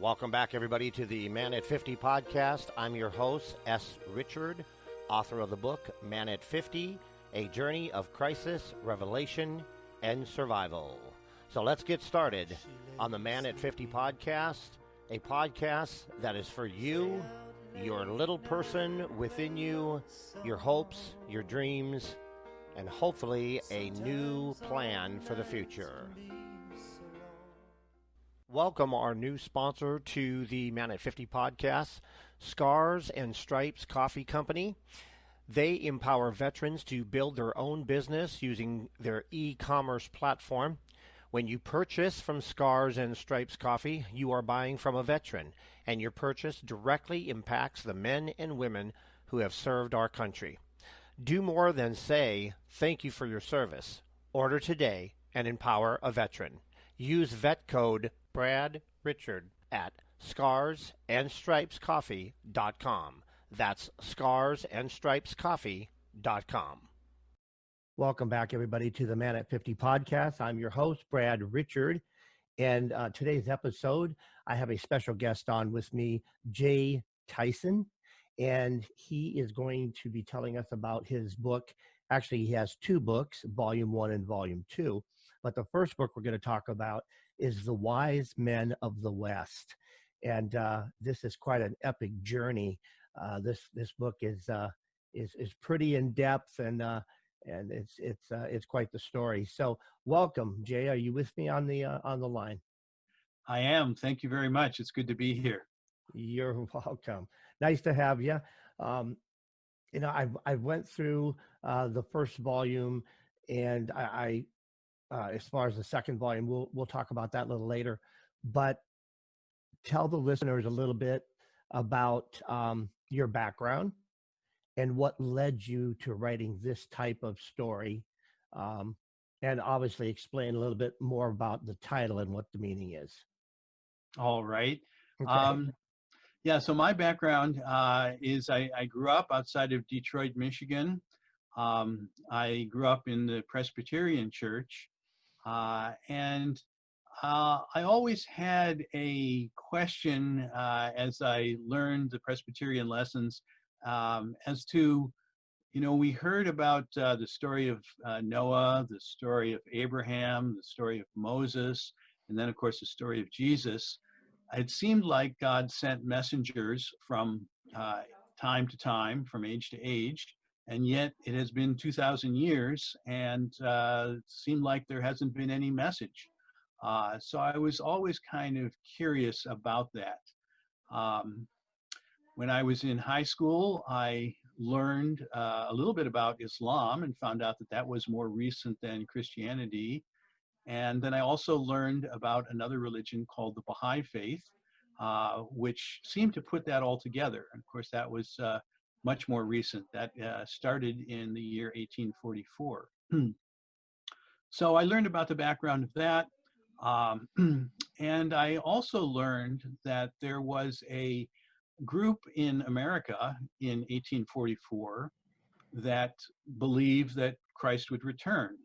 Welcome back, everybody, to the Man at 50 podcast. I'm your host, S. Richard, author of the book, Man at 50, A Journey of Crisis, Revelation, and Survival. So let's get started on the Man at 50 podcast, a podcast that is for you, your little person within you, your hopes, your dreams, and hopefully a new plan for the future. Welcome our new sponsor to the Man at 50 podcast, Scars and Stripes Coffee Company. They empower veterans to build their own business using their e-commerce platform. When you purchase from Scars and Stripes Coffee, you are buying from a veteran, and your purchase directly impacts the men and women who have served our country. Do more than say, thank you for your service. Order today and empower a veteran. Use vet code Brad Richard at scarsandstripescoffee.com. That's scarsandstripescoffee.com. Welcome back, everybody, to the Man at 50 podcast. I'm your host, Brad Richard. And today's episode, I have a special guest on with me, Jay Tyson. And he is going to be telling us about his book. Actually, he has two books, Volume 1 and Volume 2. But the first book we're going to talk about is The Wise Men of the West. And this is quite an epic journey. This book is pretty in depth, and it's quite the story. So welcome, Jay. Are you with me on the line? I am. Thank you very much. It's good to be here. You're welcome. Nice to have you. I went through the first volume, and I as far as the second volume, we'll talk about that a little later. But tell the listeners a little bit about your background and what led you to writing this type of story, and obviously explain a little bit more about the title and what the meaning is. All right. Okay. So my background is I grew up outside of Detroit, Michigan. I grew up in the Presbyterian church, and I always had a question as I learned the Presbyterian lessons as to, we heard about the story of Noah, the story of Abraham, the story of Moses, and then, of course, the story of Jesus. It seemed like God sent messengers from time to time, from age to age, and yet it has been 2,000 years, and it seemed like there hasn't been any message. So I was always kind of curious about that. When I was in high school, I learned a little bit about Islam and found out that was more recent than Christianity. And then I also learned about another religion called the Baha'i Faith, which seemed to put that all together. And of course, that was much more recent. That started in the year 1844. So I learned about the background of that. And I also learned that there was a group in America in 1844 that believed that Christ would return.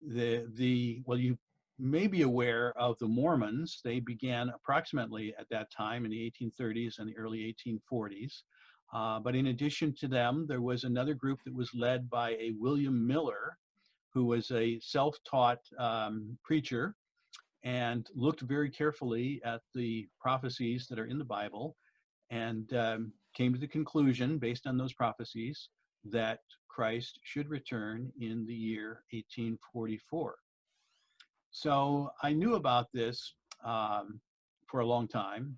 You may be aware of the Mormons. They began approximately at that time in the 1830s and the early 1840s. But in addition to them, there was another group that was led by a William Miller, who was a self-taught preacher and looked very carefully at the prophecies that are in the Bible and came to the conclusion, based on those prophecies, that Christ should return in the year 1844. So I knew about this for a long time.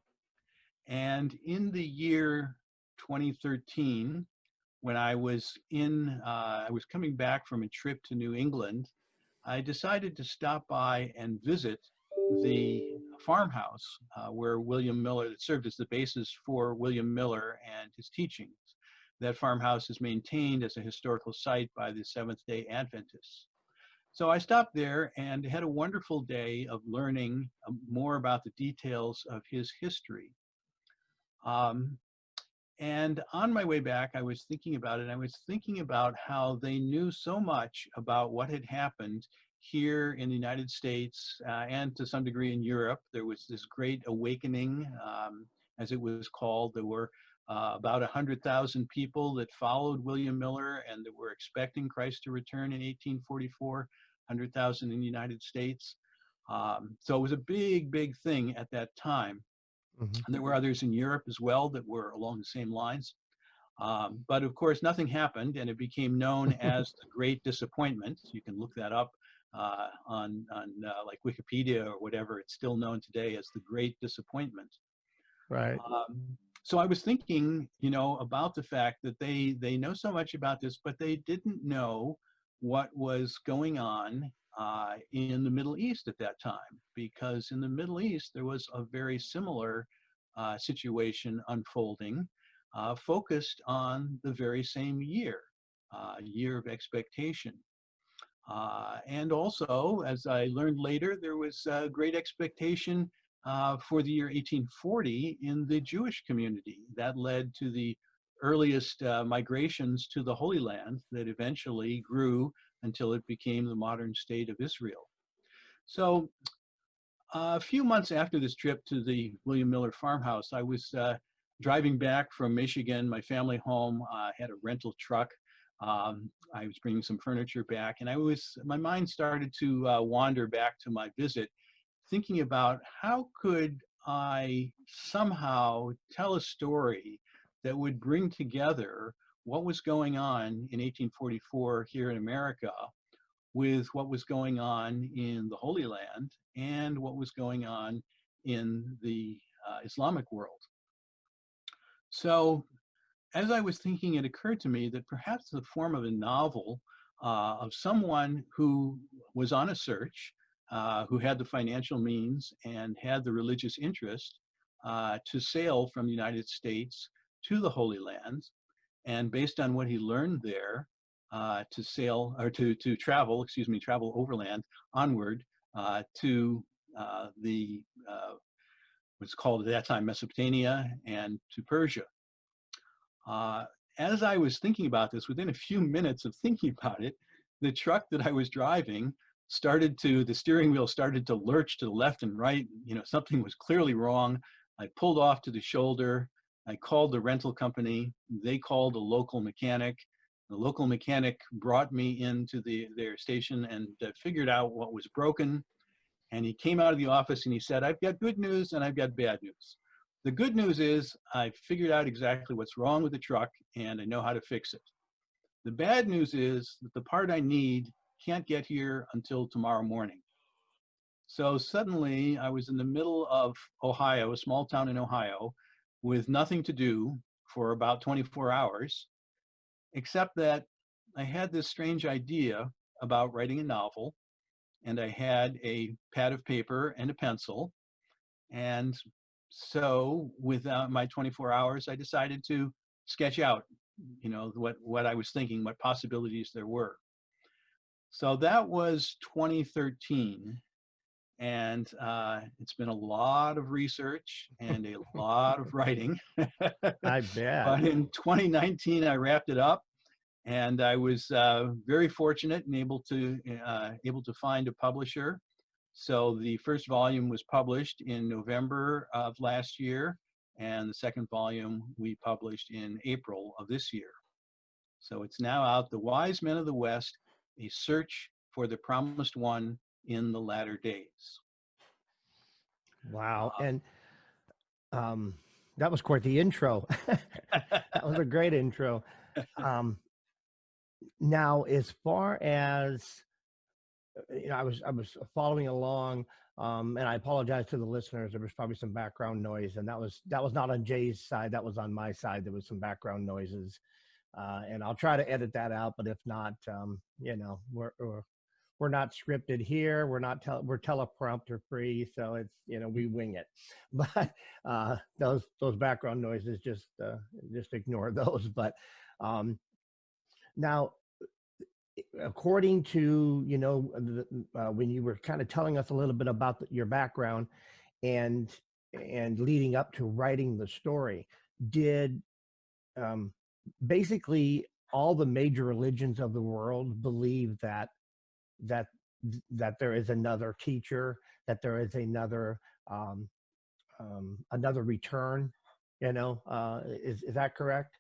And in the year 2013, when I was coming back from a trip to New England, I decided to stop by and visit the farmhouse where William Miller, that served as the basis for William Miller and his teachings. That farmhouse is maintained as a historical site by the Seventh-day Adventists. So I stopped there and had a wonderful day of learning more about the details of his history. And on my way back, I was thinking about it. I was thinking about how they knew so much about what had happened here in the United States and to some degree in Europe, there was this great awakening, as it was called. There were about 100,000 people that followed William Miller and that were expecting Christ to return in 1844, 100,000 in the United States. So it was a big, big thing at that time. Mhm. And there were others in Europe as well that were along the same lines. But of course, nothing happened, and it became known as the Great Disappointment. You can look that up on like Wikipedia or whatever. It's still known today as the Great Disappointment. Right. So I was thinking, about the fact that they know so much about this, but they didn't know what was going on in the Middle East at that time, because in the Middle East there was a very similar situation unfolding, focused on the very same year, year of expectation. And also, as I learned later, there was great expectation for the year 1840 in the Jewish community. That led to the earliest migrations to the Holy Land that eventually grew until it became the modern state of Israel. So a few months after this trip to the William Miller farmhouse, I was driving back from Michigan, my family home. I had a rental truck. I was bringing some furniture back, and my mind started to wander back to my visit, thinking about how could I somehow tell a story that would bring together what was going on in 1844 here in America with what was going on in the Holy Land and what was going on in the Islamic world. So as I was thinking, it occurred to me that perhaps the form of a novel of someone who was on a search, who had the financial means and had the religious interest to sail from the United States to the Holy Land, and based on what he learned there, to sail or to travel, travel overland onward to the what's called at that time Mesopotamia and to Persia. As I was thinking about this, within a few minutes of thinking about it, the truck that I was driving the steering wheel started to lurch to the left and right. Something was clearly wrong. I pulled off to the shoulder. I called the rental company. They called a local mechanic. The local mechanic brought me into their station and figured out what was broken. And he came out of the office and he said, "I've got good news and I've got bad news. The good news is I figured out exactly what's wrong with the truck and I know how to fix it. The bad news is that the part I need can't get here until tomorrow morning." So suddenly I was in the middle of Ohio, a small town in Ohio, with nothing to do for about 24 hours, except that I had this strange idea about writing a novel, and I had a pad of paper and a pencil. And so without my 24 hours, I decided to sketch out, what I was thinking, what possibilities there were. So that was 2013. And it's been a lot of research and a lot of writing. I bet. But in 2019, I wrapped it up. And I was very fortunate and able to find a publisher. So the first volume was published in November of last year, and the second volume we published in April of this year. So it's now out, The Wise Men of the West, A Search for the Promised One in the Latter Days. Wow. And that was quite the intro. That was a great intro. Now, as far as I was following along, and I apologize to the listeners. There was probably some background noise, and that was not on Jay's side. That was on my side. There was some background noises, and I'll try to edit that out. But if not, we're not scripted here. We're teleprompter free, so it's we wing it. But those background noises, just ignore those. But now, according to when you were kind of telling us a little bit about your background and leading up to writing the story, did basically all the major religions of the world believe that that there is another teacher, that there is um, another return. Is that correct?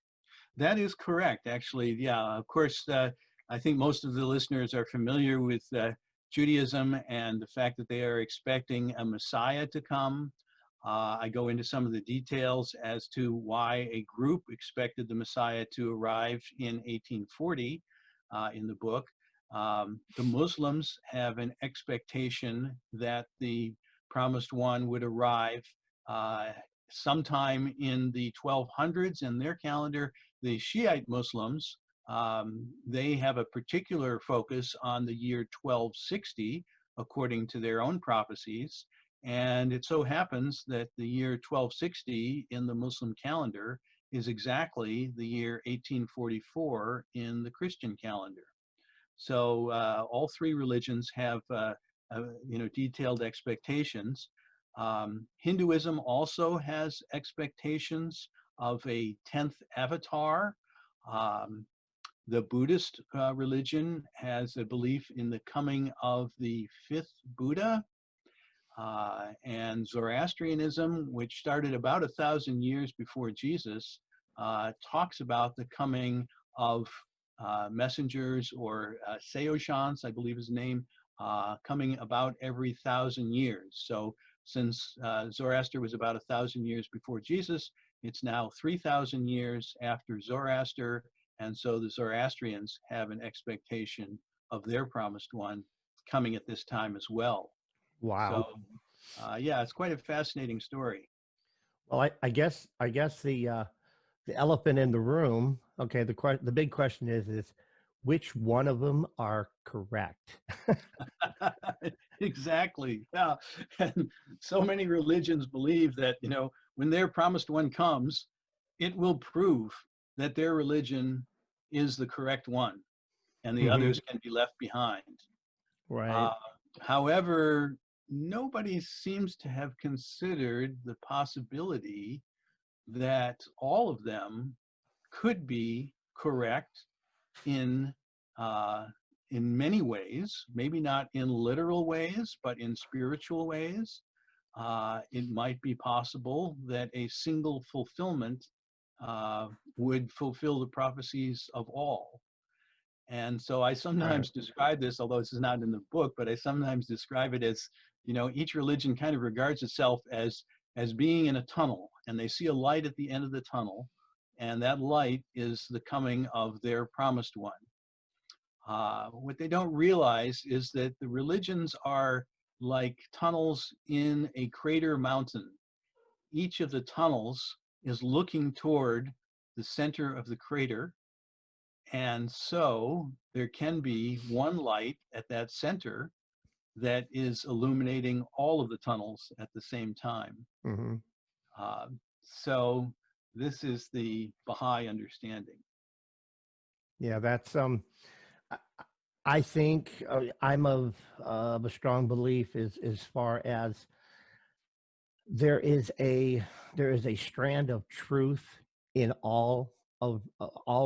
That is correct, actually. Yeah, of course, I think most of the listeners are familiar with Judaism and the fact that they are expecting a Messiah to come. I go into some of the details as to why a group expected the Messiah to arrive in 1840 in the book. The Muslims have an expectation that the promised one would arrive uh, sometime in the 1200s in their calendar. The Shiite Muslims, they have a particular focus on the year 1260, according to their own prophecies. And it so happens that the year 1260 in the Muslim calendar is exactly the year 1844 in the Christian calendar. So all three religions have detailed expectations. Hinduism also has expectations of a 10th avatar. Um, the Buddhist religion has a belief in the coming of the fifth Buddha. And Zoroastrianism, which started about 1,000 years before Jesus, talks about the coming of messengers or Seoshants, I believe his name, coming about every 1,000 years. So since Zoroaster was about 1,000 years before Jesus, it's now 3,000 years after Zoroaster. And so the Zoroastrians have an expectation of their promised one coming at this time as well. Wow. So, yeah, it's quite a fascinating story. Well, I guess the elephant in the room. Okay, the big question is which one of them are correct? Exactly. Yeah. And so many religions believe that, when their promised one comes, it will prove that their religion is the correct one and the Hmm. others can be left behind. Right. Uh, However, nobody seems to have considered the possibility that all of them could be correct in uh, in many ways, maybe not in literal ways, but in spiritual ways. It might be possible that a single fulfillment would fulfill the prophecies of all. And so I Right. sometimes describe this, although this is not in the book, but I sometimes describe it as, each religion kind of regards itself as being in a tunnel, and they see a light at the end of the tunnel, and that light is the coming of their promised one. What they don't realize is that the religions are like tunnels in a crater mountain. Each of the tunnels is looking toward the center of the crater, and so there can be one light at that center that is illuminating all of the tunnels at the same time. Hmm. Uh, so this is the Baha'i understanding. Yeah, that's I I think I'm of a strong belief as far as there is a there is a strand of truth in all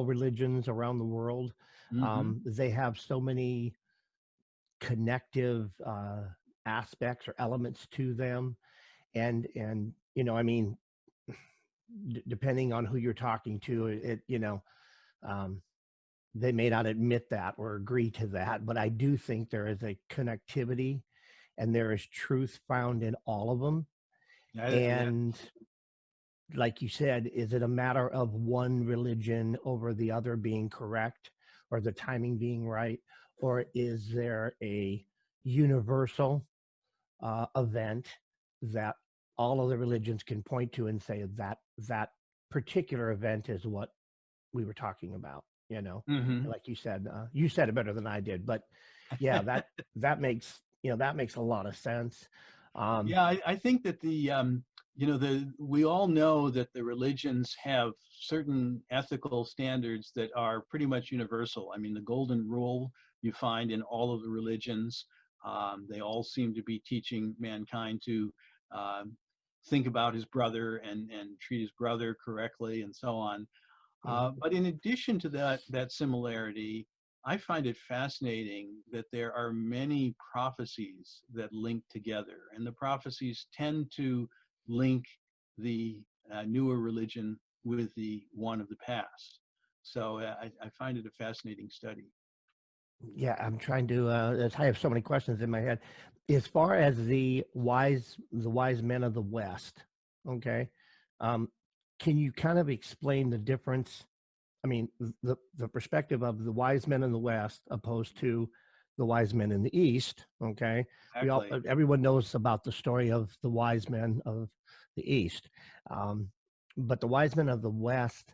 religions around the world. Hmm. They have so many connective aspects or elements to them, and I mean, depending on who you're talking to, um, they may not admit that or agree to that, but I do think there is a connectivity and there is truth found in all of them. Yeah. And like you said, is it a matter of one religion over the other being correct or the timing being right? Or is there a universal event that all of the religions can point to and say that that particular event is what we were talking about? Hmm. Like you said it better than I did, but yeah, that makes a lot of sense. Um, Yeah, I think that we all know that the religions have certain ethical standards that are pretty much universal. I mean, the golden rule you find in all of the religions. They all seem to be teaching mankind to um, think about his brother and treat his brother correctly and so on. mhm, But in addition to that similarity, I find it fascinating that there are many prophecies that link together, and the prophecies tend to link the newer religion with the one of the past. So I find it a fascinating study. Yeah, I'm trying to. I have so many questions in my head. As far as the wise men of the West, okay, um, can you kind of explain the difference? I mean, the perspective of the wise men in the West opposed to the wise men in the East. Okay, Exactly. everyone knows about the story of the wise men of the East, um, but the wise men of the West,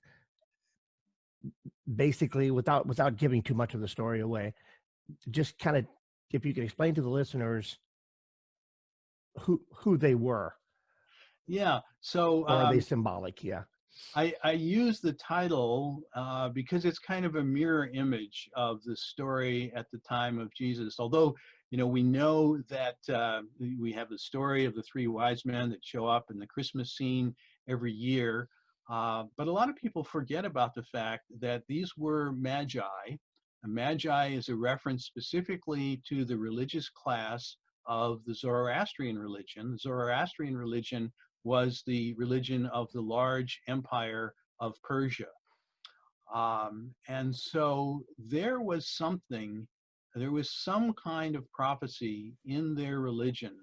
basically, without giving too much of the story away, just kind of, if you could explain to the listeners who they were, Yeah. So or are they symbolic? Yeah. I use the title because it's kind of a mirror image of the story at the time of Jesus. Although, we know that we have the story of the three wise men that show up in the Christmas scene every year. But a lot of people forget about the fact that these were magi. A magi is a reference specifically to the religious class of the Zoroastrian religion. The Zoroastrian religion was the religion of the large empire of Persia. And so there was some kind of prophecy in their religion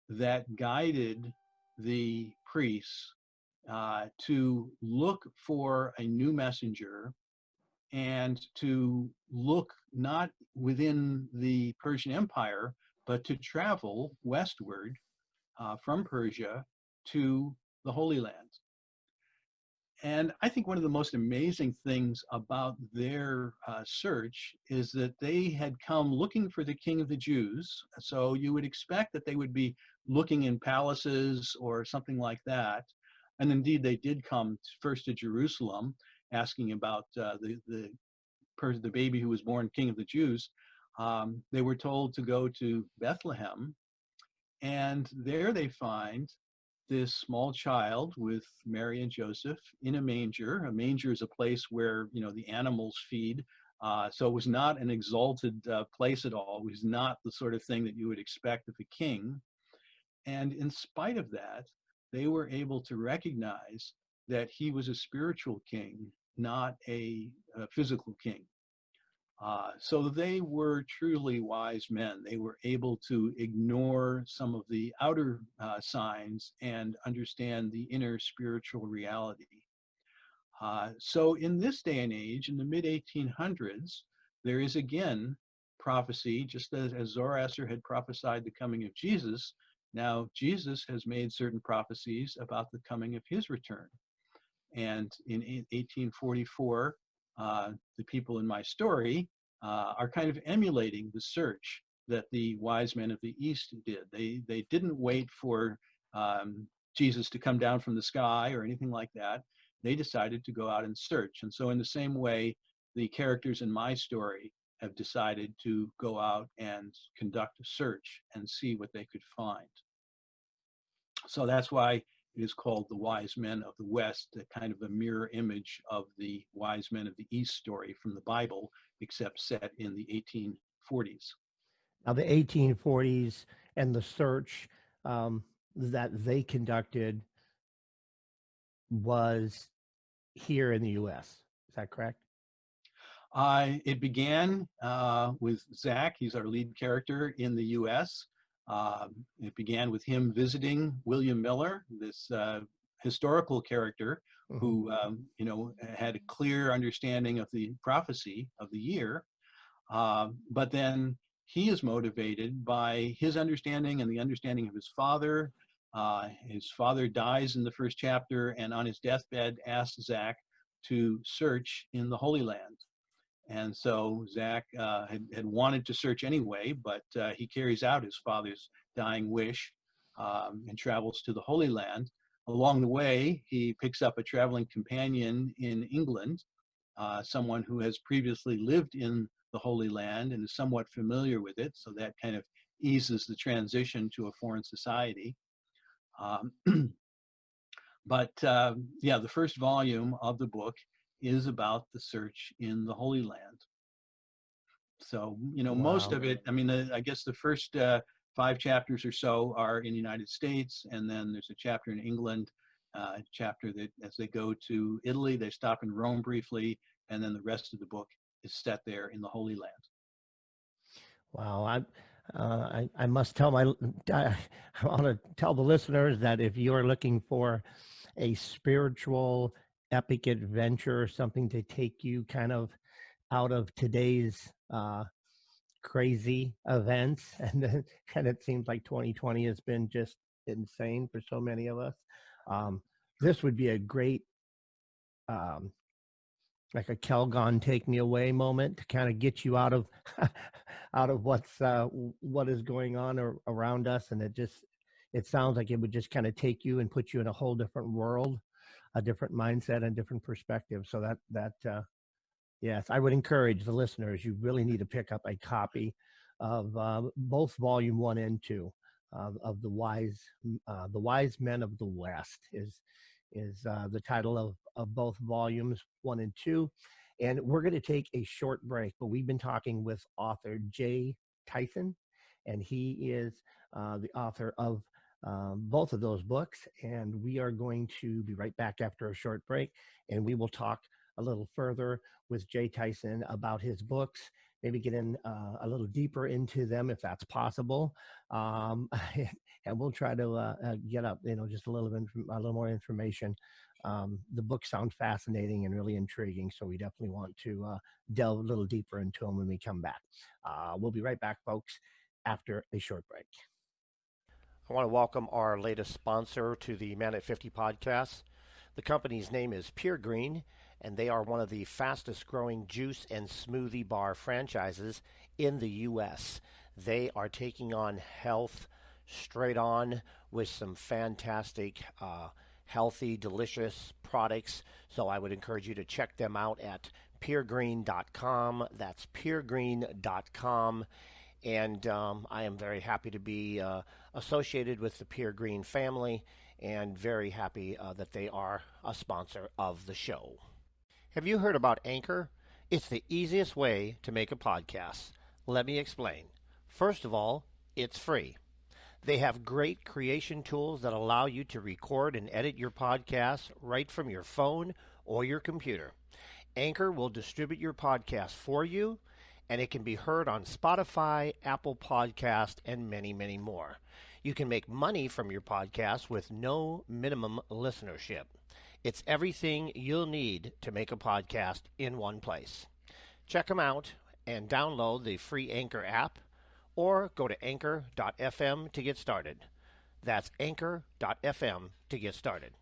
that guided the priests to look for a new messenger and to look not within the Persian Empire, but to travel westward from Persia to the Holy Land. And I think one of the most amazing things about their search is that they had come looking for the King of the Jews. So you would expect that they would be looking in palaces or something like that. And indeed, they did come first to Jerusalem, asking about the baby who was born King of the Jews. They were told to go to Bethlehem, and there they find this small child with Mary and Joseph in a manger. A manger is a place where the animals feed. So it was not an exalted place at all. It was not the sort of thing that you would expect of a king. And in spite of that, they were able to recognize that he was a spiritual king, not a physical king. So they were truly wise men. They were able to ignore some of the outer signs and understand the inner spiritual reality. So in this day and age, in the mid 1800s, there is again prophecy, just as Zoroaster had prophesied the coming of Jesus. Now Jesus has made certain prophecies about the coming of his return. And in 1844, the people in my story are kind of emulating the search that the wise men of the East did. They didn't wait for Jesus to come down from the sky or anything like that. They decided to go out and search. And so in the same way, the characters in my story have decided to go out and conduct a search and see what they could find. So that's why it is called the Wise Men of the West, a kind of a mirror image of the Wise Men of the East story from the Bible, except set in the 1840s. Now, the 1840s and the search that they conducted was here in the U.S. Is that correct? It began with Zach. He's our lead character in the U.S. It began with him visiting William Miller, this historical character who, had a clear understanding of the prophecy of the year. But then he is motivated by his understanding and the understanding of his father. His father dies in the first chapter, and on his deathbed asks Zach to search in the Holy Land. And so Zach had wanted to search anyway, but he carries out his father's dying wish and travels to the Holy Land. Along the way, he picks up a traveling companion in England, someone who has previously lived in the Holy Land and is somewhat familiar with it. So that kind of eases the transition to a foreign society. But the first volume of the book is about the search in the Holy Land. So, most Wow. of it, I mean, I guess the first 5 chapters or so are in the United States, and then there's a chapter in England, a chapter that as they go to Italy, they stop in Rome briefly, and then the rest of the book is set there in the Holy Land. Wow. I must tell I want to tell the listeners that if you're looking for a spiritual epic adventure, something to take you kind of out of today's crazy events, and it seems like 2020 has been just insane for so many of us. This would be a great, um, like a Kelgon take me away moment to kind of get you out of out of what is going on around us, and it sounds like it would just kind of take you and put you in a whole different world, a different mindset and different perspective. So yes, I would encourage the listeners, you really need to pick up a copy of both volume 1 and 2 of the wise men of the West is the title of both volumes 1 and 2. And we're going to take a short break, but we've been talking with author Jay Tyson, and he is the author of both of those books. And we are going to be right back after a short break, and we will talk a little further with Jay Tyson about his books, maybe get in a little deeper into them if that's possible. And we'll try to get up, just a little more information. The books sound fascinating and really intriguing, so we definitely want to delve a little deeper into them when we come back. We'll be right back, folks, after a short break. I want to welcome our latest sponsor to the Man at 50 podcast. The company's name is Pure Green, and they are one of the fastest growing juice and smoothie bar franchises in the U.S. They are taking on health straight on with some fantastic, healthy, delicious products. So I would encourage you to check them out at puregreen.com. That's puregreen.com. And I am very happy to be associated with the Pure Green family, and very happy that they are a sponsor of the show. Have you heard about Anchor? It's the easiest way to make a podcast. Let me explain. First of all, it's free. They have great creation tools that allow you to record and edit your podcast right from your phone or your computer. Anchor will distribute your podcast for you, and it can be heard on Spotify, Apple Podcast, and many, many more. You can make money from your podcast with no minimum listenership. It's everything you'll need to make a podcast in one place. Check them out and download the free Anchor app, or go to anchor.fm to get started. That's anchor.fm to get started.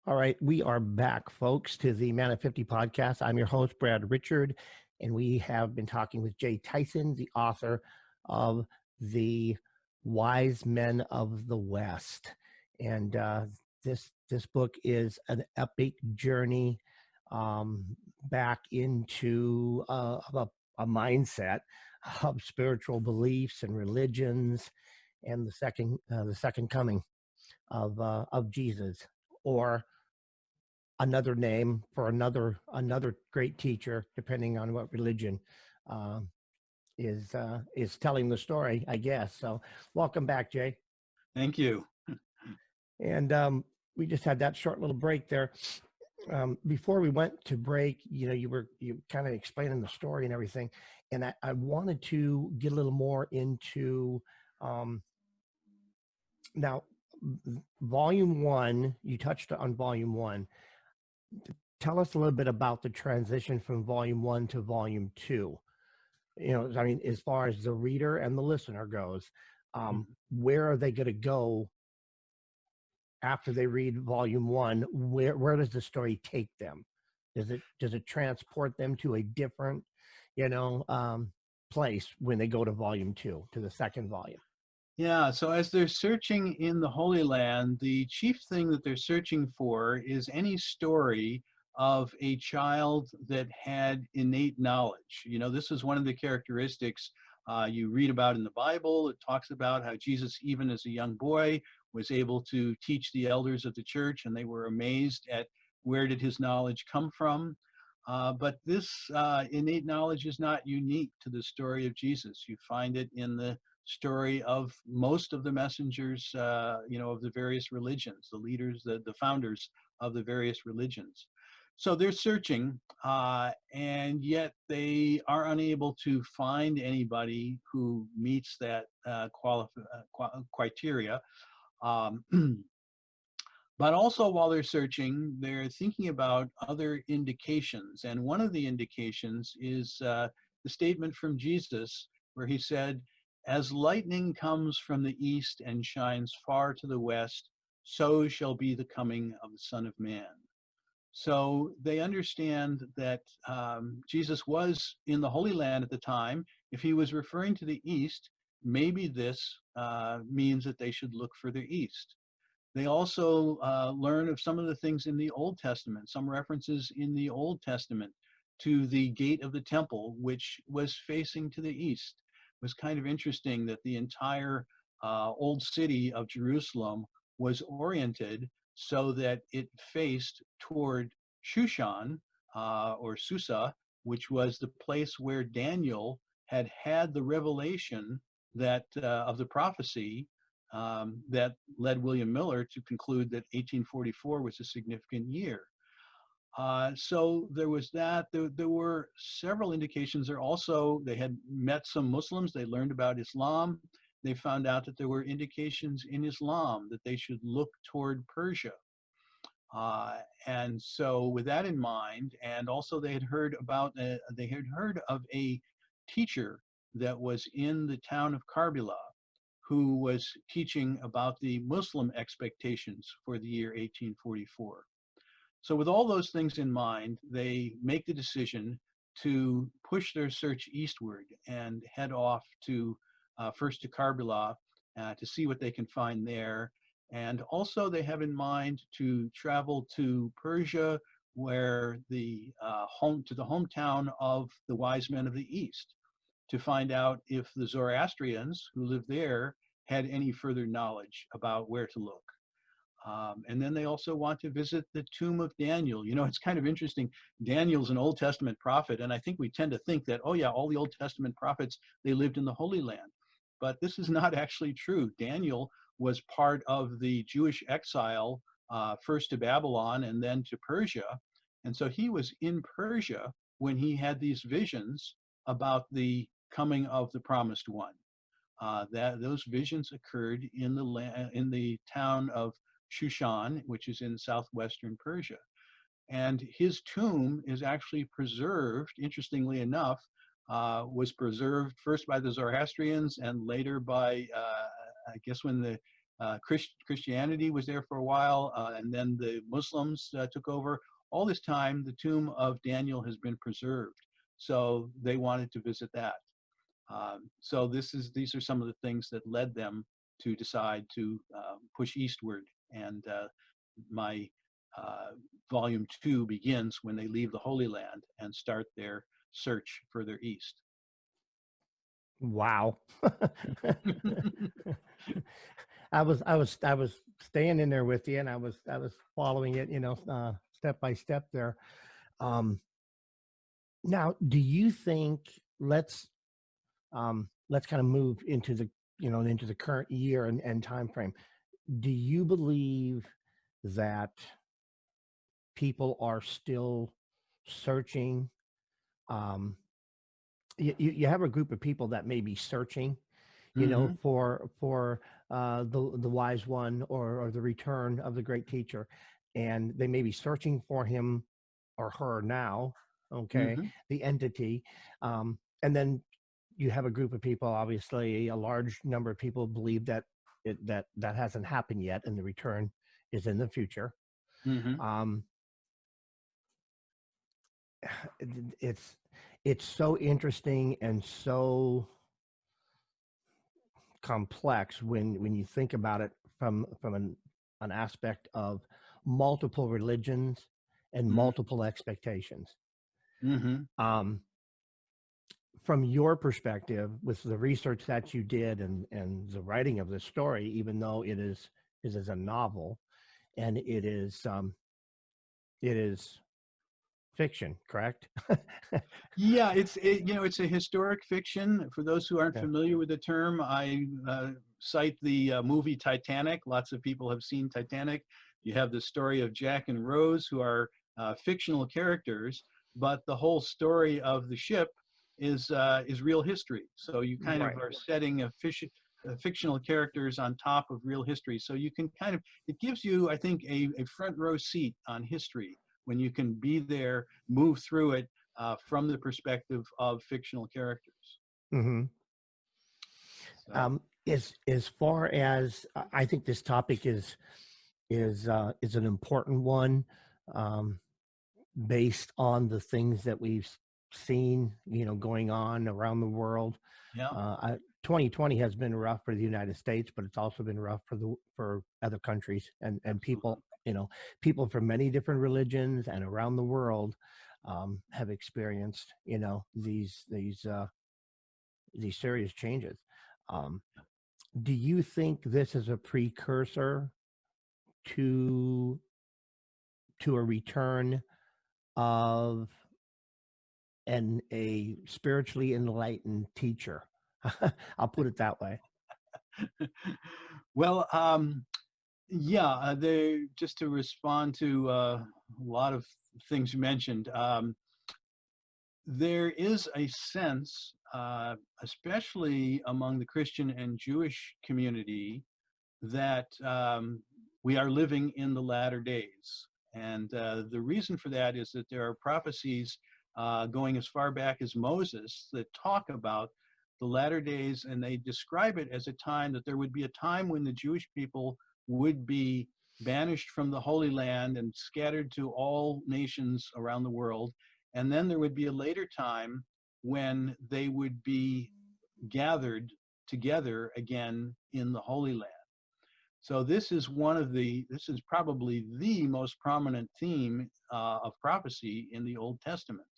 All right, we are back, folks, to the Man at 50 podcast. I'm your host, Brad Richard, and we have been talking with Jay Tyson, the author of The Wise Men of the West. And this book is an epic journey back into a mindset of spiritual beliefs and religions, and the second coming of Jesus, or another name for another great teacher, depending on what religion is telling the story, I guess. So, welcome back, Jay. Thank you. And we just had that short little break there. Before we went to break, you kind of explaining the story and everything, and I wanted to get a little more into now volume 1. You touched on volume 1. Tell us a little bit about the transition from volume 1 to volume 2. I mean, as far as the reader and the listener goes, where are they going to go after they read volume 1? Where does the story take them? Does it transport them to a different, place when they go to volume 2, to the second volume? Yeah, so as they're searching in the Holy Land, the chief thing that they're searching for is any story of a child that had innate knowledge. This is one of the characteristics you read about in the Bible. It talks about how Jesus, even as a young boy, was able to teach the elders of the church, and they were amazed at where did his knowledge come from. But this innate knowledge is not unique to the story of Jesus. You find it in the story of most of the messengers, of the various religions, the leaders, the founders of the various religions. So they're searching, and yet they are unable to find anybody who meets that criteria. Um, But also, while they're searching, they're thinking about other indications. And one of the indications is the statement from Jesus, where he said, "As lightning comes from the east and shines far to the west, so shall be the coming of the Son of Man." So they understand that Jesus was in the Holy Land at the time. If he was referring to the east, maybe this means that they should look further east. They also learn of some of the things in the Old Testament, some references in the Old Testament to the gate of the temple, which was facing to the east. It was kind of interesting that the entire old city of Jerusalem was oriented so that it faced toward Shushan or Susa, which was the place where Daniel had the revelation that of the prophecy that led William Miller to conclude that 1844 was a significant year. So there was that. There were several indications. They had met some Muslims. They learned about Islam. They found out that there were indications in Islam that they should look toward Persia. And so with that in mind, and also they had heard of a teacher that was in the town of Karbala who was teaching about the Muslim expectations for the year 1844. So with all those things in mind, they make the decision to push their search eastward and head off to first to Karbala to see what they can find there. And also they have in mind to travel to Persia, where the hometown of the wise men of the East, to find out if the Zoroastrians who lived there had any further knowledge about where to look. And then they also want to visit the tomb of Daniel. You know, it's kind of interesting. Daniel's an Old Testament prophet, and I think we tend to think that, oh yeah, all the Old Testament prophets, they lived in the Holy Land. But this is not actually true. Daniel was part of the Jewish exile, first to Babylon and then to Persia. And so he was in Persia when he had these visions about the coming of the promised one. Those visions occurred in the town of Shushan, which is in southwestern Persia. And his tomb is actually preserved, interestingly enough, was preserved first by the Zoroastrians and later by, I guess when the Christianity was there for a while, and then the Muslims took over. All this time, the tomb of Daniel has been preserved. So they wanted to visit that. So these are some of the things that led them to decide to push eastward. And my volume 2 begins when they leave the Holy Land and start their search further east. Wow. I was staying in there with you, and I was following it, step by step there. Now, do you think let's kind of move into the current year and time frame? Do you believe that people are still searching? You have a group of people that may be searching, Mm-hmm. for the wise one or the return of the great teacher, and they may be searching for him or her now. Okay, Mm-hmm. the entity, and then you have a group of people. Obviously, a large number of people believe that that hasn't happened yet, and the return is in the future. Mm-hmm. Um, it's so interesting and so complex when you think about it from an aspect of multiple religions and multiple expectations. Mm-hmm. From your perspective, with the research that you did and the writing of this story, even though it is a novel and it is fiction, correct? Yeah, it's a historic fiction. For those who aren't Yeah. familiar with the term, I cite the movie Titanic. Lots of people have seen Titanic. You have the story of Jack and Rose, who are fictional characters, but the whole story of the ship is real history. So you kind of Right. are setting fictional characters on top of real history. So you can kind of, it gives you, I think, a front row seat on history when you can be there, move through it from the perspective of fictional characters. Mm-hmm. So, As far as I think this topic is an important one, um, based on the things that we've seen, going on around the world. yeah, 2020 has been rough for the United States, but it's also been rough for other countries and absolutely. people. People from many different religions and around the world have experienced, these serious changes. Um, do you think this is a precursor to a return of a spiritually enlightened teacher? I'll put it that way. Well, yeah, just to respond to a lot of things you mentioned, there is a sense, especially among the Christian and Jewish community, that we are living in the latter days. And the reason for that is that there are prophecies going as far back as Moses that talk about the latter days, and they describe it as a time that there would be a time when the Jewish people would be banished from the Holy Land and scattered to all nations around the world. And then there would be a later time when they would be gathered together again in the Holy Land. So this is probably the most prominent theme of prophecy in the Old Testament.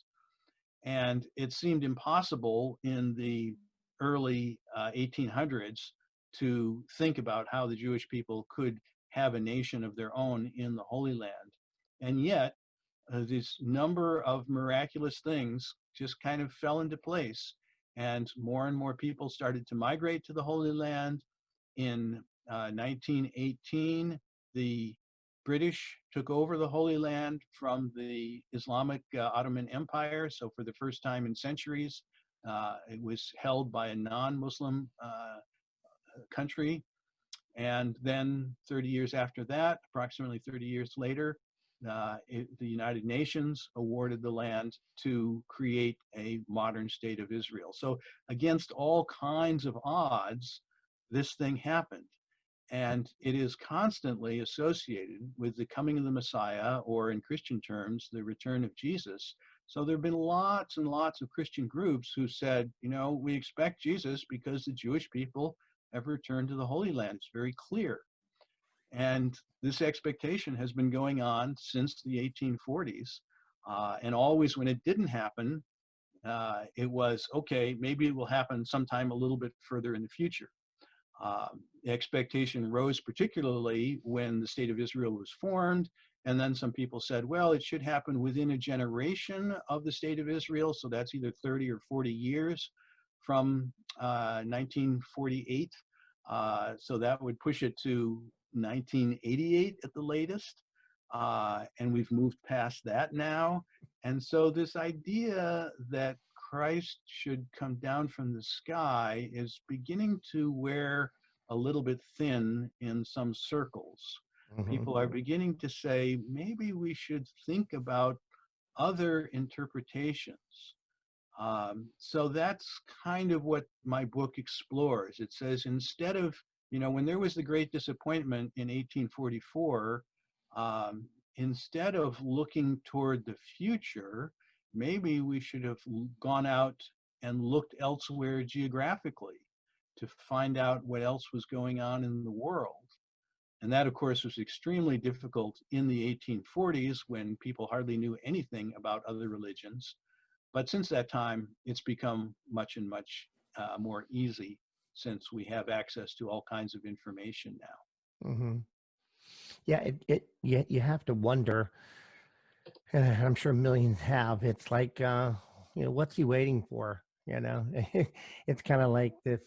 And it seemed impossible in the early 1800s to think about how the Jewish people could have a nation of their own in the Holy Land. And yet, this number of miraculous things just kind of fell into place. And more people started to migrate to the Holy Land. In 1918, the British took over the Holy Land from the Islamic Ottoman Empire. So for the first time in centuries, it was held by a non-Muslim country. And then 30 years after that, approximately 30 years later, the United Nations awarded the land to create a modern state of Israel. So against all kinds of odds, this thing happened. And it is constantly associated with the coming of the Messiah, or in Christian terms, the return of Jesus. So there have been lots and lots of Christian groups who said, we expect Jesus because the Jewish people have returned to the Holy Land. It's very clear. And this expectation has been going on since the 1840s. And always when it didn't happen, it was, okay, maybe it will happen sometime a little bit further in the future. The expectation rose particularly when the State of Israel was formed. And then some people said, well, it should happen within a generation of the State of Israel. So that's either 30 or 40 years from 1948. So that would push it to 1988 at the latest. And we've moved past that now. And so this idea that Christ should come down from the sky is beginning to wear a little bit thin in some circles. Mm-hmm. People are beginning to say, maybe we should think about other interpretations. So that's kind of what my book explores. It says, instead of, when there was the Great Disappointment in 1844, instead of looking toward the future, maybe we should have gone out and looked elsewhere geographically to find out what else was going on in the world. And that, of course, was extremely difficult in the 1840s when people hardly knew anything about other religions. But since that time, it's become much more easy since we have access to all kinds of information now. Mm-hmm. Yeah, you have to wonder, I'm sure millions have. It's like, what's he waiting for? It's kind of like this.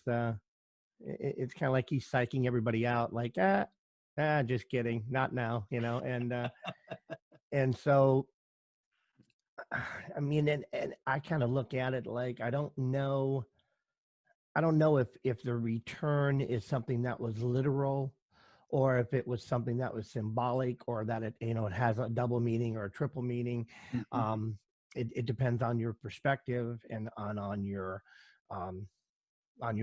It's kind of like he's psyching everybody out. Like, just kidding, not now. And so, I mean, and I kind of look at it like I don't know. I don't know if the return is something that was literal, or if it was something that was symbolic, or that it has a double meaning or a triple meaning. Mhm. Um, it depends on your perspective and um, on your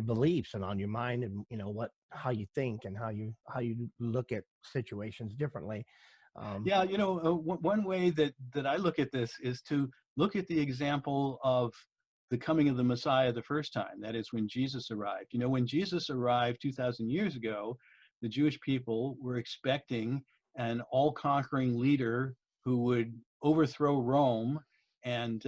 beliefs and on your mind, and how you think and how you look at situations differently. Um, Yeah, one way that I look at this is to look at the example of the coming of the Messiah the first time. That is when Jesus arrived. When Jesus arrived 2,000 years ago, the Jewish people were expecting an all-conquering leader who would overthrow Rome and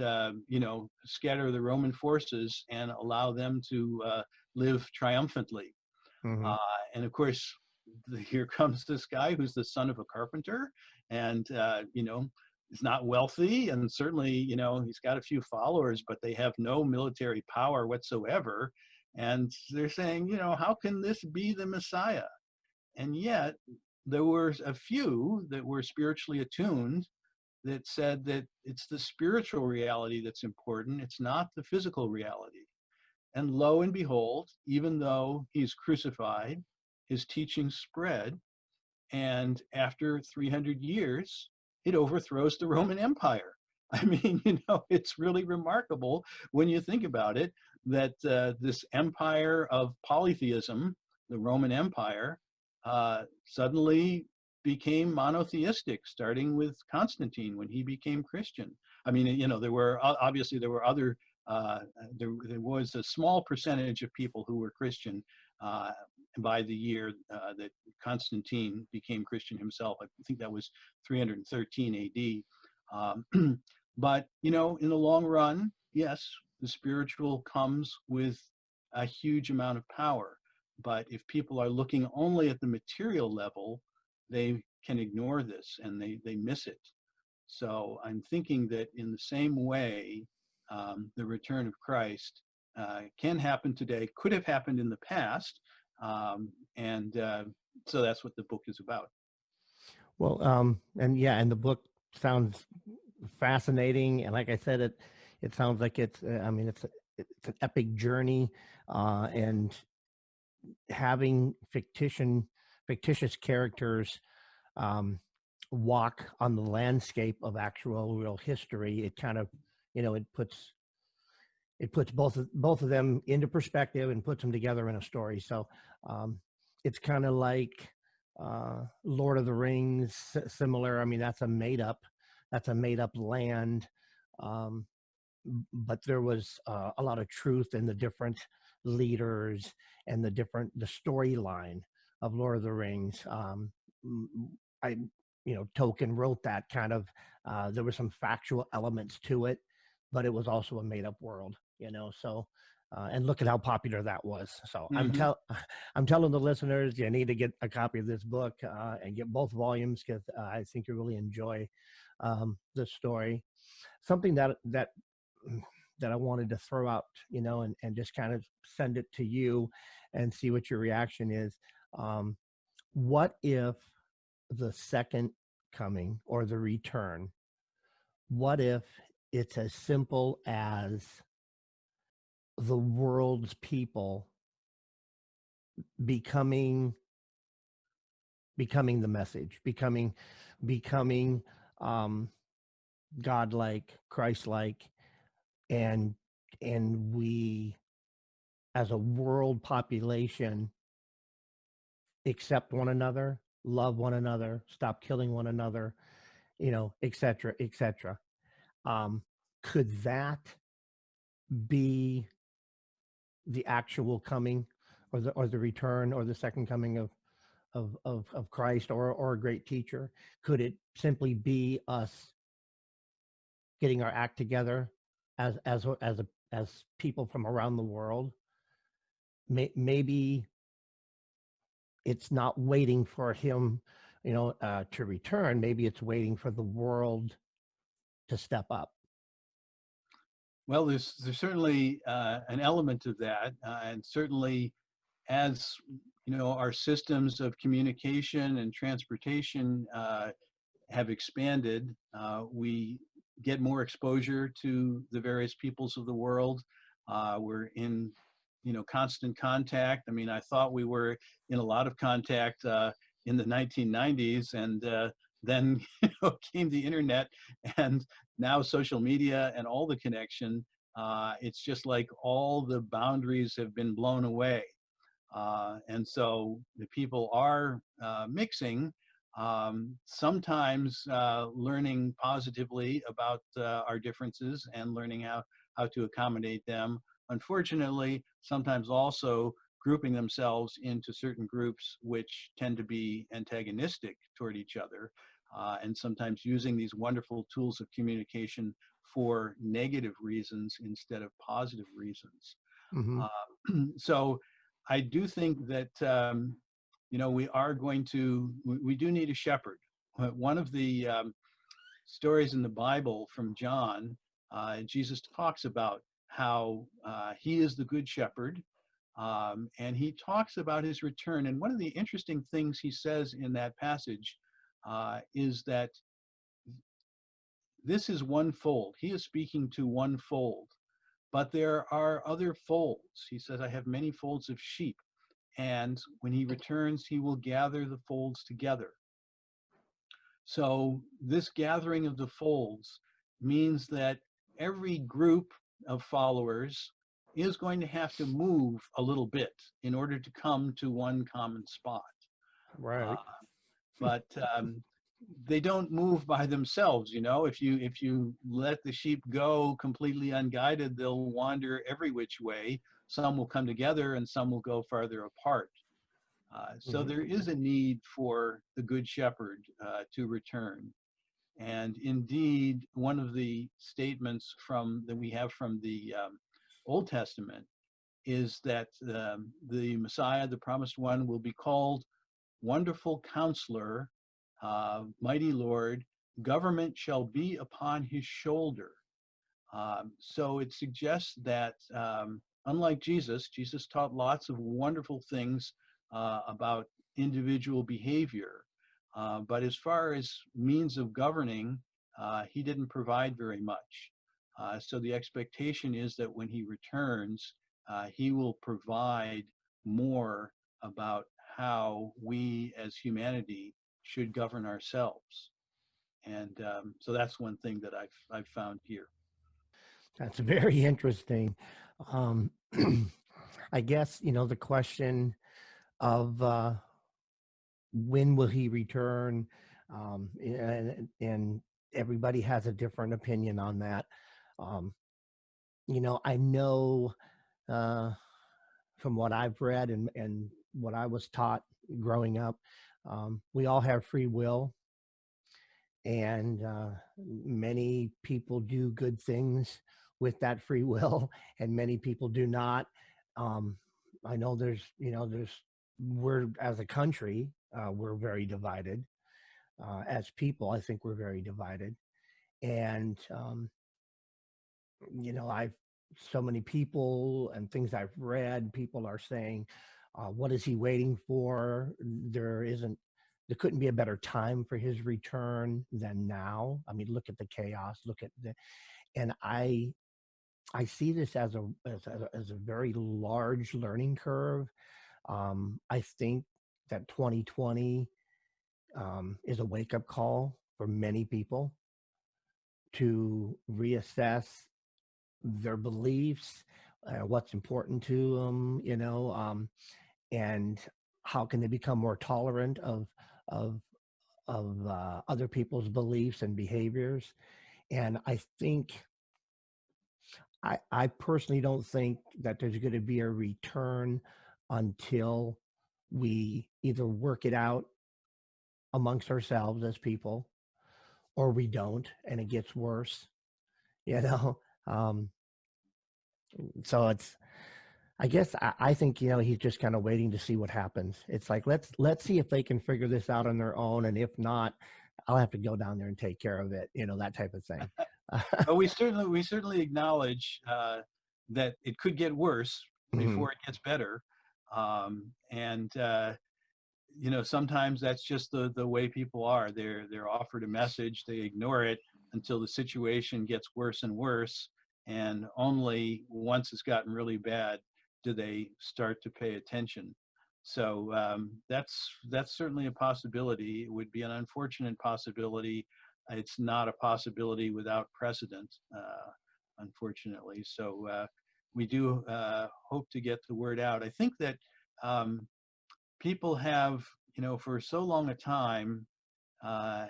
scatter the Roman forces and allow them to live triumphantly. mhm. Uh, and of course, here comes this guy who's the son of a carpenter, and he's not wealthy, and certainly, he's got a few followers, but they have no military power whatsoever. And they're saying, how can this be the Messiah? And yet, there were a few that were spiritually attuned that said that it's the spiritual reality that's important. It's not the physical reality. And lo and behold, even though he's crucified, his teaching spread. And after 300 years, it overthrows the Roman Empire. I mean, it's really remarkable when you think about it that this empire of polytheism, the Roman Empire, suddenly became monotheistic, starting with Constantine when he became Christian. I mean, there were obviously there were other there was a small percentage of people who were Christian by the year that Constantine became Christian himself. I think that was 313 AD. But, in the long run, yes, the spiritual comes with a huge amount of power. But if people are looking only at the material level, they can ignore this and they miss it. So I'm thinking that in the same way, the return of Christ can happen today, could have happened in the past, and so that's what the book is about. Well, and yeah, and the book sounds fascinating, and like I said, it sounds like I mean, it's an epic journey, and having fictitious characters um, walk on the landscape of actual real history. It kind of, it puts both of them into perspective and puts them together in a story. So um, it's kind of like Lord of the Rings, similar. I mean, that's a made up land, um, but there was a lot of truth in the different leaders and the storyline of Lord of the Rings. I, Tolkien wrote that kind of. There were some factual elements to it, but it was also a made up world. So. And look at how popular that was. So Mm-hmm. I'm telling the listeners you need to get a copy of this book and get both volumes because I think you really enjoy the story. Something that I wanted to throw out, and just kind of send it to you and see what your reaction is. Um, what if the second coming or the return, what if it's as simple as the world's people becoming becoming the message, becoming um, godlike, Christ-like, and we as a world population accept one another, love one another, stop killing one another, et cetera, et cetera. Um, could that be the actual coming, or the return, or the second coming of Christ, or a great teacher? Could it simply be us getting our act together as people from around the world? Maybe it's not waiting for him, to return. Maybe it's waiting for the world to step up? Well, there's certainly an element of that, and certainly as our systems of communication and transportation have expanded, we get more exposure to the various peoples of the world. We're in constant contact. I mean, I thought we were in a lot of contact in the 1990s, and then came the internet, and now social media and all the connection. It's just like all the boundaries have been blown away. And so the people are mixing, sometimes learning positively about our differences and learning how to accommodate them. Unfortunately, sometimes also grouping themselves into certain groups which tend to be antagonistic toward each other, and sometimes using these wonderful tools of communication for negative reasons instead of positive reasons. Mm-hmm. So I do think that we do need a shepherd. One of the stories in the Bible from John, Jesus talks about how he is the good shepherd, and he talks about his return. And one of the interesting things he says in that passage is that this is one fold. He is speaking to one fold, but there are other folds. He says, I have many folds of sheep, and when he returns, he will gather the folds together. So this gathering of the folds means that every group of followers is going to have to move a little bit in order to come to one common spot. Right. But they don't move by themselves. If you let the sheep go completely unguided, they'll wander every which way. Some will come together and some will go farther apart. So there is a need for the good shepherd to return. And indeed, one of the statements that we have from the Old Testament is that the Messiah, the promised one, will be called Wonderful Counselor, Mighty Lord, government shall be upon his shoulder. So it suggests that unlike Jesus taught lots of wonderful things about individual behavior. But as far as means of governing, he didn't provide very much. So the expectation is that when he returns, he will provide more about how we as humanity should govern ourselves. And so that's one thing that I've found here. That's very interesting. Um, I guess, the question of when will he return, and everybody has a different opinion on that. I know from what I've read and what I was taught growing up, we all have free will, and many people do good things with that free will, and many people do not. I know we're, as a country, we're very divided. As people, I think we're very divided. And, I've so many people and things I've read, people are saying, what is he waiting for? There couldn't be a better time for his return than now. I mean, look at the chaos, and I see this as a very large learning curve. I think that 2020 is a wake-up call for many people to reassess their beliefs, what's important to them, and how can they become more tolerant of other people's beliefs and behaviors. And I think I personally don't think that there's going to be a return until we either work it out amongst ourselves as people, or we don't, and it gets worse. You know, um, so I guess I think he's just kind of waiting to see what happens. It's like let's see if they can figure this out on their own, and if not, I'll have to go down there and take care of it. That type of thing. But we certainly acknowledge that it could get worse Mhm. before it gets better, and sometimes that's just the way people are. They're offered a message, they ignore it until the situation gets worse and worse, and only once it's gotten really bad do they start to pay attention. So that's certainly a possibility. It would be an unfortunate possibility. It's not a possibility without precedent, unfortunately. So we do hope to get the word out. I think that people have, for so long a time, uh,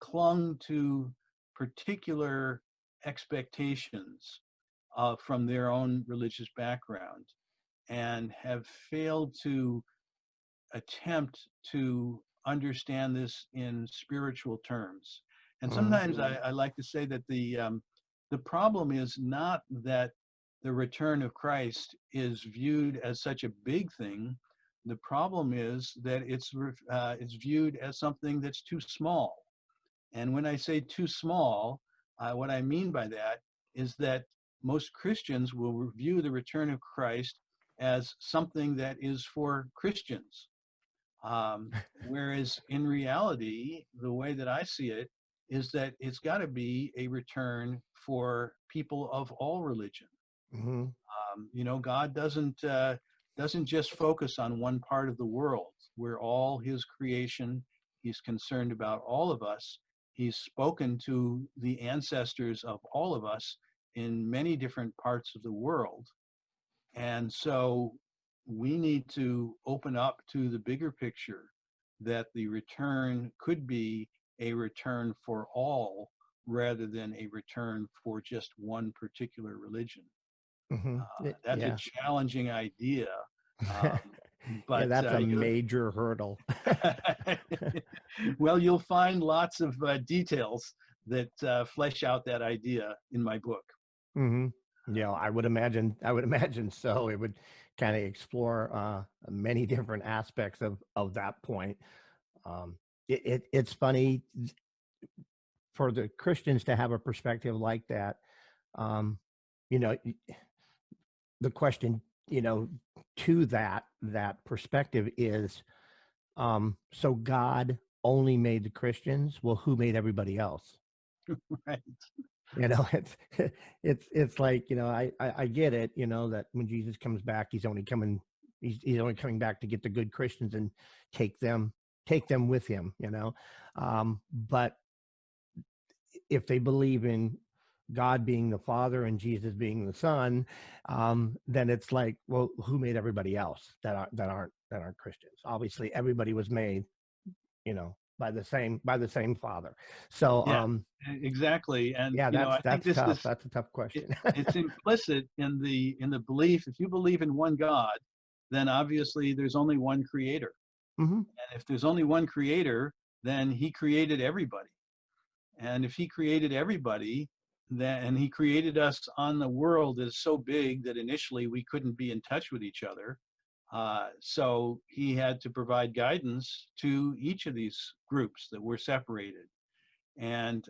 clung to particular expectations from their own religious background and have failed to attempt to understand this in spiritual terms. And Mhm. sometimes I like to say that the problem is not that the return of Christ is viewed as such a big thing. The problem is that it's viewed as something that's too small. And when I say too small, what I mean by that is that most Christians will view the return of Christ as something that is for Christians. Whereas in reality, the way that I see it is that it's got to be a return for people of all religion. Mhm. God doesn't just focus on one part of the world. We're all His creation. He's concerned about all of us. He's spoken to the ancestors of all of us in many different parts of the world. And so we need to open up to the bigger picture that the return could be a return for all rather than a return for just one particular religion. Mhm. That's a Yeah. challenging idea, um, Yeah, but that's a major hurdle. well, you'll find lots of details that flesh out that idea in my book. Mhm. Yeah, I would imagine so. It would kind of explore many different aspects of that point. It's funny for the Christians to have a perspective like that. Um, you know, the question, to that perspective is, so God only made the Christians. Well, who made everybody else? Right. It's it's like, I get it, that when Jesus comes back, he's only coming back to get the good Christians and take them take them with him, but if they believe in God being the Father and Jesus being the Son, then it's like, well, who made everybody else that aren't Christians? Obviously, everybody was made, by the same Father. So, Yeah, exactly. And yeah, I think that's this tough. is That's a tough it, question. it's implicit in the belief. If you believe in one God, then obviously there's only one creator. Hmm. And if there's only one creator, then He created everybody. And if He created everybody, then and He created us on the world that is so big that initially we couldn't be in touch with each other. So He had to provide guidance to each of these groups that were separated. And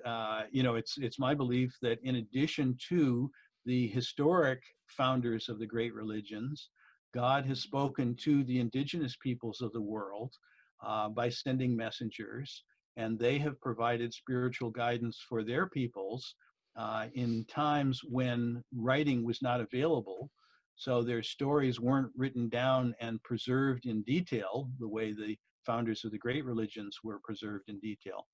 it's my belief that in addition to the historic founders of the great religions, God has spoken to the indigenous peoples of the world by sending messengers, and they have provided spiritual guidance for their peoples in times when writing was not available. So their stories weren't written down and preserved in detail the way the founders of the great religions were preserved in detail.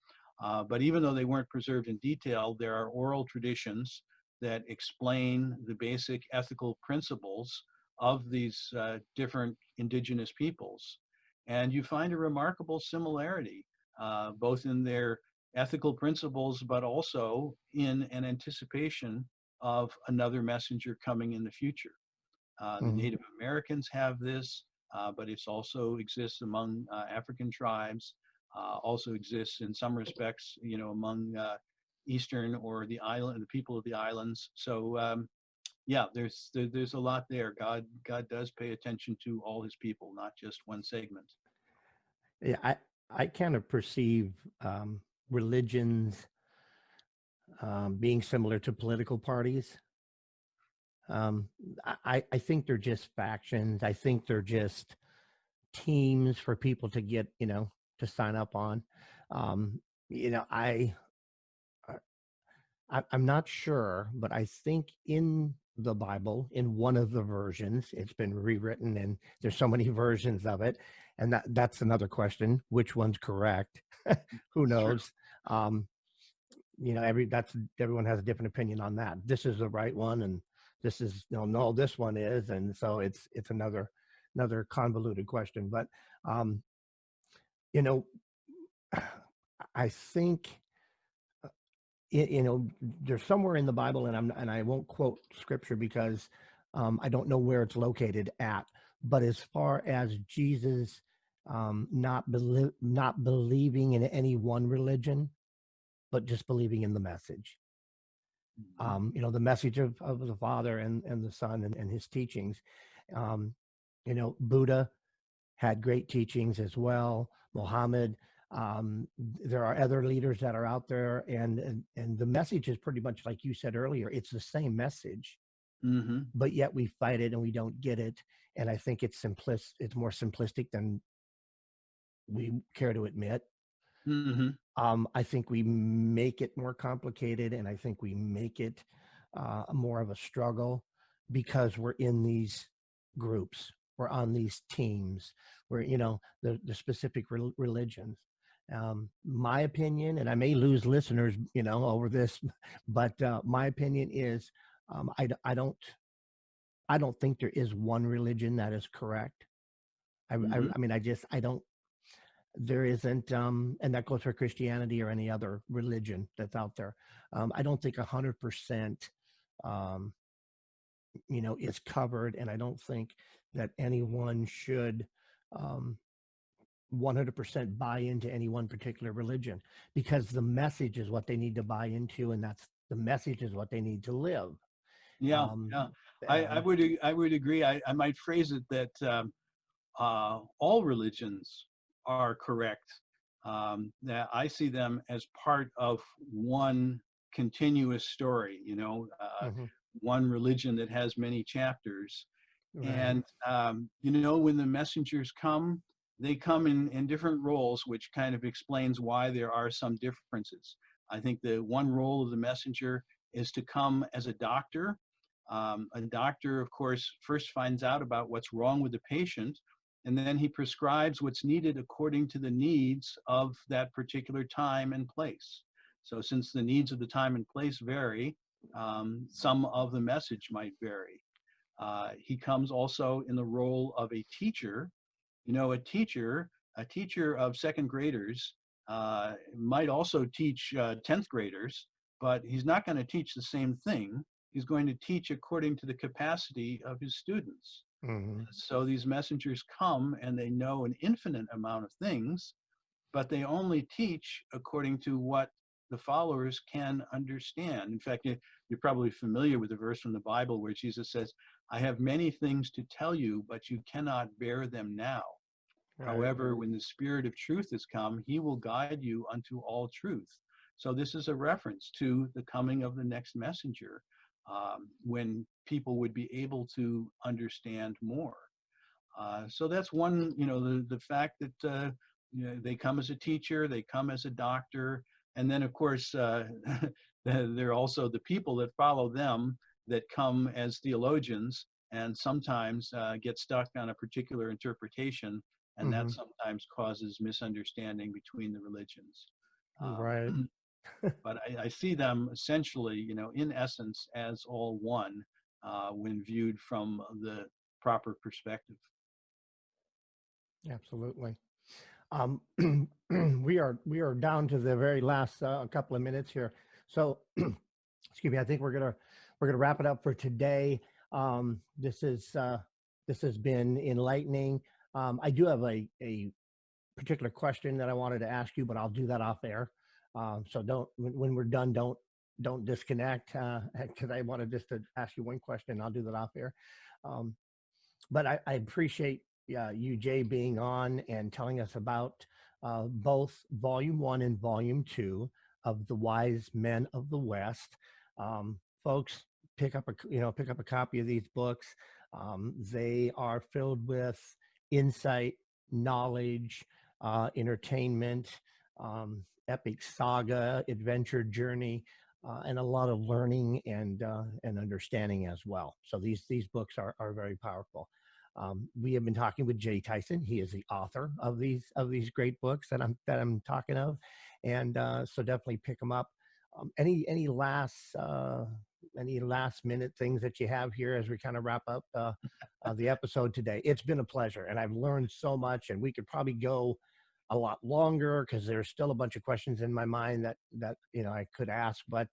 But even though they weren't preserved in detail, there are oral traditions that explain the basic ethical principles of these different indigenous peoples. And you find a remarkable similarity, both in their ethical principles, but also in an anticipation of another messenger coming in the future. The Hmm. Native Americans have this, but it also exists among African tribes. Also exists in some respects, among Eastern or the people of the islands. So yeah, there's a lot there. God does pay attention to all His people, not just one segment. Yeah, I kind of perceive religions being similar to political parties. Um, I think they're just factions. I think they're just teams for people to get, to sign up on. Um, you know, I, I'm not sure, but I think in the Bible, in one of the versions, it's been rewritten, and there's so many versions of it, and that's another question: which one's correct? Who It's true. knows? Um, everyone has a different opinion on that. This is the right one, and this is no, this one is, and so it's another convoluted question. But um, you know, I think there's somewhere in the Bible, and I won't quote scripture because I don't know where it's located at. But as far as Jesus not believing in any one religion, but just believing in the message. Mhm. The message of the Father and the Son and his teachings. Um, Buddha had great teachings as well. Muhammad. There are other leaders that are out there, and the message is pretty much like you said earlier. It's the same message, Mhm. but yet we fight it and we don't get it. And I think it's It's more simplistic than we care to admit. Mhm. I think we make it more complicated, and I think we make it more of a struggle because we're in these groups, we're on these teams, we're the specific religions. My opinion, and I may lose listeners, over this, but my opinion is, I don't think there is one religion that is correct. Mhm. I mean, I don't there isn't and that goes for Christianity or any other religion that's out there. I don't think 100% um, is covered, and I don't think that anyone should um, 100% buy into any one particular religion, because the message is what they need to buy into, and that's the message is what they need to live. Yeah. um, Yeah. I um, would I would agree. I might phrase it that all religions are correct. That I see them as part of one continuous story. mhm, One religion that has many chapters. right. And when the messengers come, they come in different roles, which kind of explains why there are some differences. I think the one role of the messenger is to come as a doctor. A doctor, of course, first finds out about what's wrong with the patient, and then he prescribes what's needed according to the needs of that particular time and place. So, since the needs of the time and place vary, some of the message might vary. He comes also in the role of a teacher. A teacher of second graders might also teach 10th graders, but he's not going to teach the same thing. He's going to teach according to the capacity of his students. Hmm. So these messengers come and they know an infinite amount of things, but they only teach according to what the followers can understand. In fact, you're probably familiar with the verse from the Bible where Jesus says, I have many things to tell you, but you cannot bear them now. Right. However, when the Spirit of truth has come, he will guide you unto all truth. So this is a reference to the coming of the next messenger, when people would be able to understand more. So that's one, the fact that they come as a teacher, they come as a doctor, and then of course they're also the people that follow them that come as theologians and sometimes get stuck on a particular interpretation, and that Hmm. sometimes causes misunderstanding between the religions. Right. But I see them essentially, in essence, as all one when viewed from the proper perspective. Absolutely. Um, we are down to the very last couple of minutes here. So, excuse me. I think we're gonna wrap it up for today. This has been enlightening. I do have a particular question that I wanted to ask you, but I'll do that off air. So don't when we're done, don't disconnect because I wanted just to ask you one question. I'll do that off air. Um, but I appreciate you, Jay, being on and telling us about both Volume 1 and Volume 2. of the Wise Men of the West. Folks, pick up a copy of these books. They are filled with insight, knowledge, entertainment, epic saga, adventure journey, and a lot of learning and understanding as well. So these books are very powerful. We have been talking with Jay Tyson. He is the author of these great books that I'm talking of, and so definitely pick them up. Any last minute things that you have here as we kind of wrap up the episode today? It's been a pleasure, and I've learned so much, and we could probably go a lot longer because there's still a bunch of questions in my mind that I could ask, but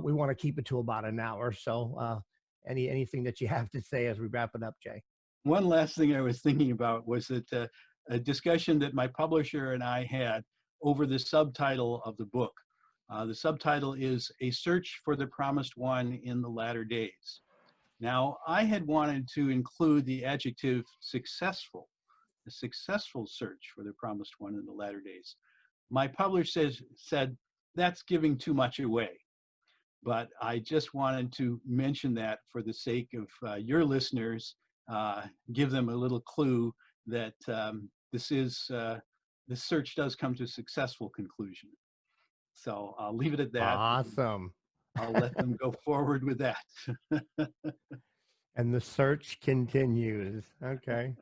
we want to keep it to about an hour. So anything that you have to say as we wrap it up, Jay? One last thing I was thinking about was that a discussion that my publisher and I had over the subtitle of the book. The subtitle is A Search for the Promised One in the Latter Days. Now, I had wanted to include the adjective successful, a successful search for the promised one in the latter days. My publisher said, that's giving too much away. But I just wanted to mention that for the sake of your listeners, give them a little clue that this search does come to a successful conclusion. So I'll leave it at that. Awesome. I'll let them go forward with that. And the search continues. Okay.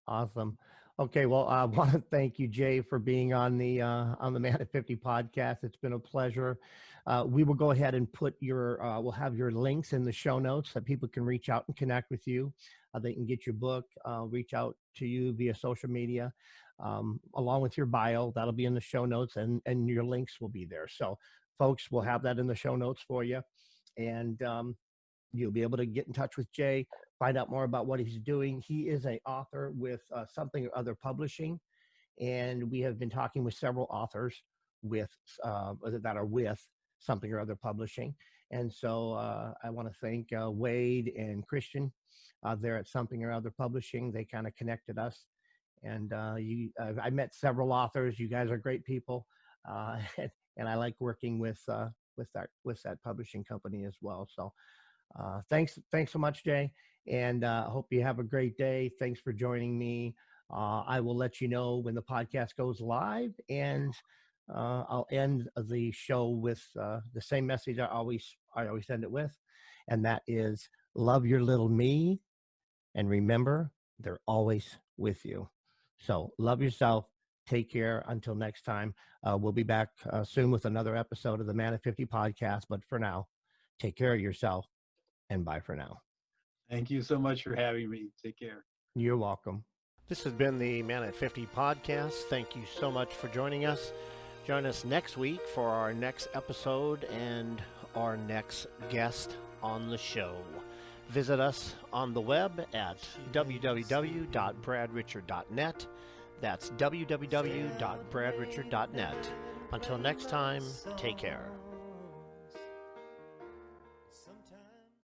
Awesome. Okay. Well, I want to thank you, Jay, for being on the Man at 50 podcast. It's been a pleasure. We will go ahead and put we'll have your links in the show notes so people can reach out and connect with you. They can get your book, reach out to you via social media, along with your bio. That'll be in the show notes, and your links will be there. So folks, we'll have that in the show notes for you. And you'll be able to get in touch with Jay, find out more about what he's doing. He is an author with Something or Other Publishing, and we have been talking with several authors that are with Something or Other Publishing. And so I want to thank Wade and Christian there at Something or Other Publishing. They kind of connected us, and I met several authors. You guys are great people, and I like working with that publishing company as well. So. Thanks so much, Jay, and hope you have a great day. Thanks for joining me. I will let you know when the podcast goes live, and I'll end the show with the same message I always end it with, and that is love your little me, and remember they're always with you. So love yourself. Take care. Until next time, we'll be back soon with another episode of the Man at 50 podcast. But for now, take care of yourself. And bye for now. Thank you so much for having me. Take care. You're welcome. This has been the Man at 50 podcast. Thank you so much for joining us. Join us next week for our next episode and our next guest on the show. Visit us on the web at www.bradrichard.net. That's www.bradrichard.net. Until next time, take care.